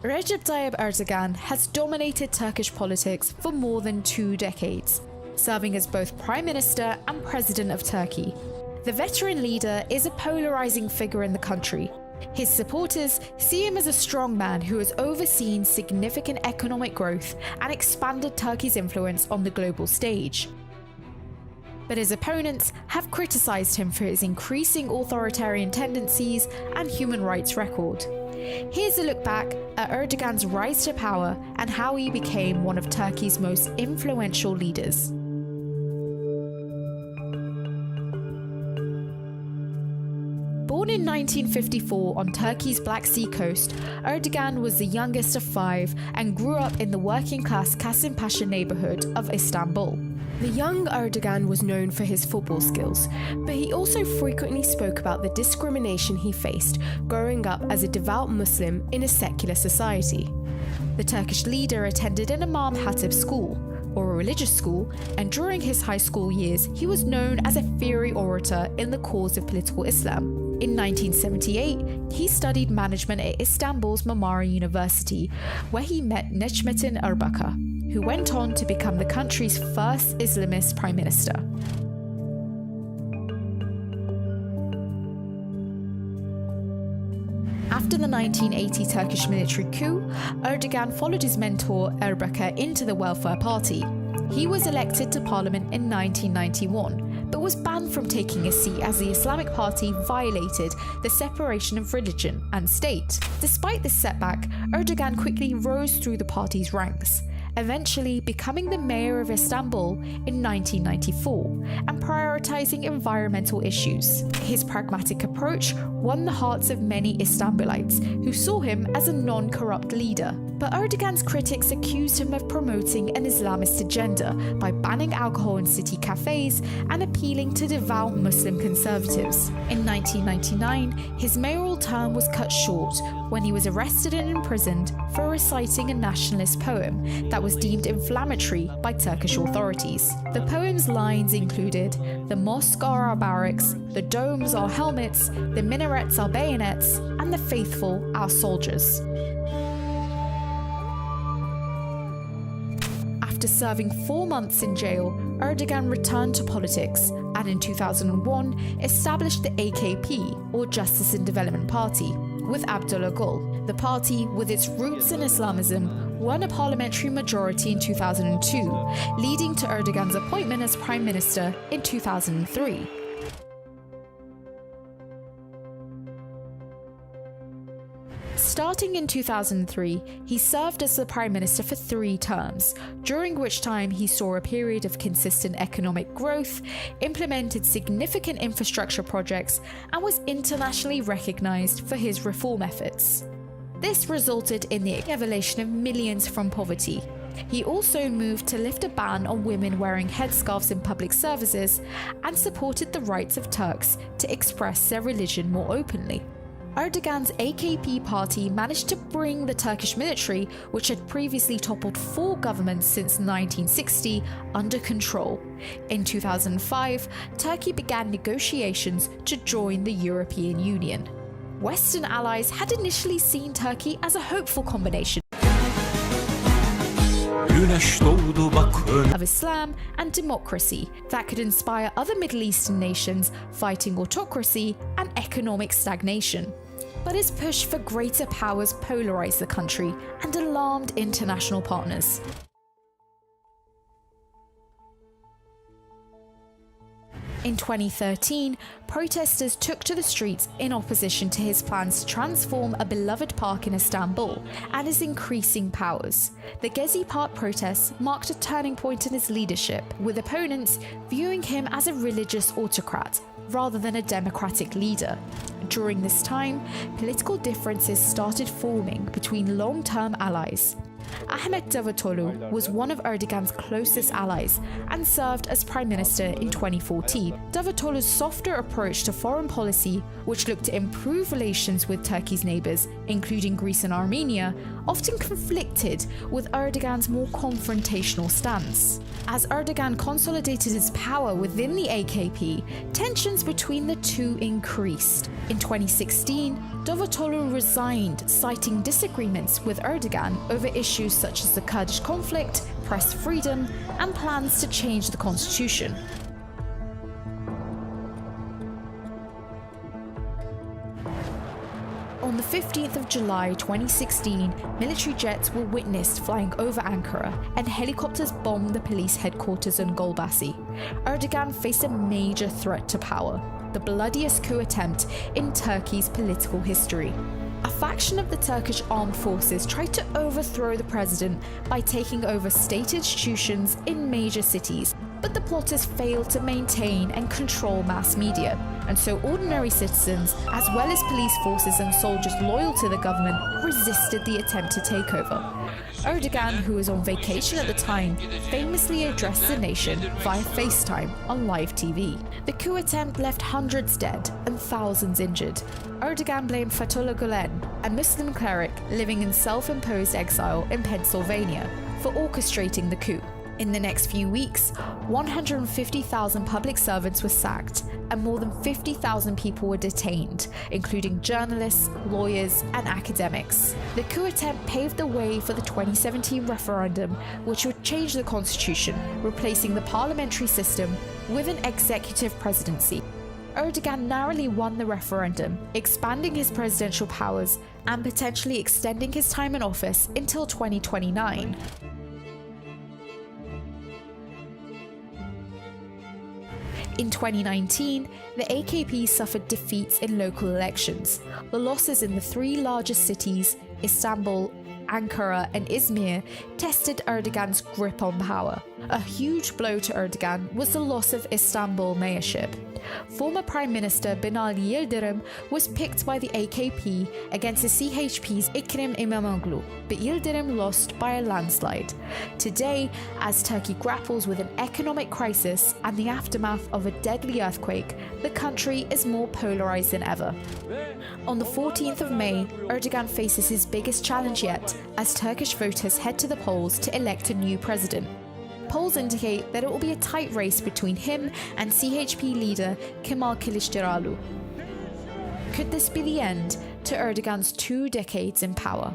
Recep Tayyip Erdogan has dominated Turkish politics for more than 2 decades, serving as both Prime Minister and President of Turkey. The veteran leader is a polarizing figure in the country. His supporters see him as a strong man who has overseen significant economic growth and expanded Turkey's influence on the global stage. But his opponents have criticized him for his increasing authoritarian tendencies and human rights record. Here's a look back at Erdogan's rise to power and how he became one of Turkey's most influential leaders. Born in 1954 on Turkey's Black Sea coast, Erdogan was the youngest of 5 and grew up in the working-class Kasımpaşa neighborhood of Istanbul. The young Erdogan was known for his football skills, but he also frequently spoke about the discrimination he faced growing up as a devout Muslim in a secular society. The Turkish leader attended an Imam Hatip school, or a religious school, and during his high school years he was known as a fiery orator in the cause of political Islam. In 1978, he studied management at Istanbul's Marmara University, where he met Necmettin Erbakan, who went on to become the country's first Islamist prime minister. After the 1980 Turkish military coup, Erdogan followed his mentor Erbakan into the Welfare Party. He was elected to parliament in 1991, but was banned from taking a seat as the Islamic Party violated the separation of religion and state. Despite this setback, Erdogan quickly rose through the party's ranks, eventually becoming the mayor of Istanbul in 1994 and prioritizing environmental issues. His pragmatic approach won the hearts of many Istanbulites who saw him as a non-corrupt leader. But Erdogan's critics accused him of promoting an Islamist agenda by banning alcohol in city cafes and appealing to devout Muslim conservatives. In 1999, his mayoral term was cut short when he was arrested and imprisoned for reciting a nationalist poem that was deemed inflammatory by Turkish authorities. The poem's lines included, "The mosques are our barracks, the domes are helmets, the minarets are bayonets, and the faithful our soldiers." After serving 4 months in jail, Erdogan returned to politics and in 2001 established the AKP, or Justice and Development Party, with Abdullah Gül. The party, with its roots in Islamism, won a parliamentary majority in 2002, leading to Erdogan's appointment as Prime Minister in 2003. Starting in 2003, he served as the Prime Minister for 3 terms, during which time he saw a period of consistent economic growth, implemented significant infrastructure projects, and was internationally recognized for his reform efforts. This resulted in the evolution of millions from poverty. He also moved to lift a ban on women wearing headscarves in public services and supported the rights of Turks to express their religion more openly. Erdogan's AKP party managed to bring the Turkish military, which had previously toppled 4 governments since 1960, under control. In 2005, Turkey began negotiations to join the European Union. Western allies had initially seen Turkey as a hopeful combination of Islam and democracy that could inspire other Middle Eastern nations fighting autocracy and economic stagnation. But his push for greater powers polarized the country and alarmed international partners. In 2013, protesters took to the streets in opposition to his plans to transform a beloved park in Istanbul and his increasing powers. The Gezi Park protests marked a turning point in his leadership, with opponents viewing him as a religious autocrat rather than a democratic leader. During this time, political differences started forming between long-term allies. Ahmet Davutoglu was one of Erdogan's closest allies and served as prime minister in 2014. Davutoglu's softer approach to foreign policy, which looked to improve relations with Turkey's neighbours, including Greece and Armenia, often conflicted with Erdogan's more confrontational stance. As Erdogan consolidated his power within the AKP, tensions between the two increased. In 2016, Davutoglu resigned, citing disagreements with Erdogan over issues such as the Kurdish conflict, press freedom, and plans to change the constitution. On the 15th of July 2016, military jets were witnessed flying over Ankara and helicopters bombed the police headquarters in Gölbaşı. Erdogan faced a major threat to power, the bloodiest coup attempt in Turkey's political history. A faction of the Turkish armed forces tried to overthrow the president by taking over state institutions in major cities, but the plotters failed to maintain and control mass media, and so ordinary citizens, as well as police forces and soldiers loyal to the government, resisted the attempted takeover. Erdogan, who was on vacation at the time, famously addressed the nation via FaceTime on live TV. The coup attempt left hundreds dead and thousands injured. Erdogan blamed Fethullah Gülen, a Muslim cleric living in self-imposed exile in Pennsylvania, for orchestrating the coup. In the next few weeks, 150,000 public servants were sacked and more than 50,000 people were detained, including journalists, lawyers, and academics. The coup attempt paved the way for the 2017 referendum, which would change the constitution, replacing the parliamentary system with an executive presidency. Erdogan narrowly won the referendum, expanding his presidential powers and potentially extending his time in office until 2029. In 2019, the AKP suffered defeats in local elections. The losses in the three largest cities, Istanbul, Ankara, and Izmir, tested Erdogan's grip on power. A huge blow to Erdogan was the loss of Istanbul mayorship. Former Prime Minister Binali Yildirim was picked by the AKP against the CHP's Ekrem İmamoğlu, but Yildirim lost by a landslide. Today, as Turkey grapples with an economic crisis and the aftermath of a deadly earthquake, the country is more polarized than ever. On the 14th of May, Erdogan faces his biggest challenge yet as Turkish voters head to the polls to elect a new president. Polls indicate that it will be a tight race between him and CHP leader Kemal Kılıçdaroğlu. Could this be the end to Erdogan's 2 decades in power?